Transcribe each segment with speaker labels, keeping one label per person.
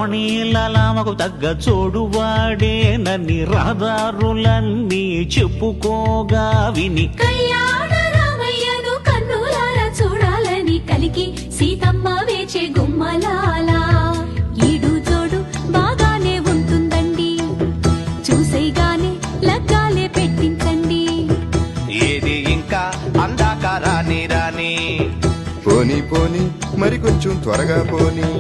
Speaker 1: రమణీలలామకు తగ్గ చోడువాడే నన్ని రహదారులన్నీ చెప్పుకోగా విని
Speaker 2: కళ్యాణ రామయ్యను కన్నులారా చూడాలని కలికి సీతమ్మ వేచే గుమ్మలాల ఈడు జోడు బాగానే ఉంటుందండి చూసేగానే లగ్గాలే పెట్టించండి
Speaker 3: ఏది ఇంకా అందాక రాని రాని
Speaker 4: పోనీ పోనీ మరి కొంచెం త్వరగా పోనీ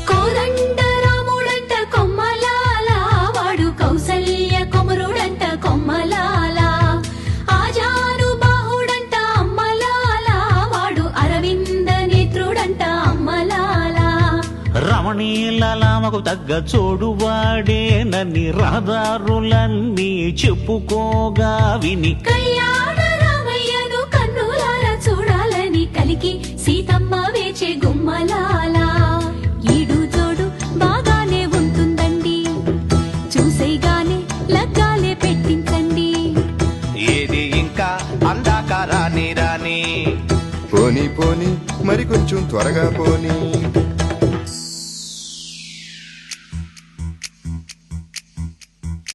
Speaker 2: కోదండ రాముడంట కొమ్మలాల వాడు కౌసల్య కొమరుడంట కొమ్మలాల ఆజాను బాహుడంట అమ్మలాల వాడు అరవింద నేత్రుడంట అమ్మలాల
Speaker 1: రమణీలలామకు తగ్గ చోడువాడే నన్ని రహదారులన్నీ చెప్పుకోగా విని
Speaker 2: కళ్యాణ రామయ్యను కన్నులారా చూడాలని కలికి సీతమ్మ వేచే గుమ్మలాల ఈడు జోడు బాగానే ఉంటుందండి చూసేగానే లగ్గాలే పెట్టించండి
Speaker 3: ఏది ఇంకా అందాక రాని రాని
Speaker 4: పోనీ పోనీ మరి కొంచెం త్వరగా పోనీ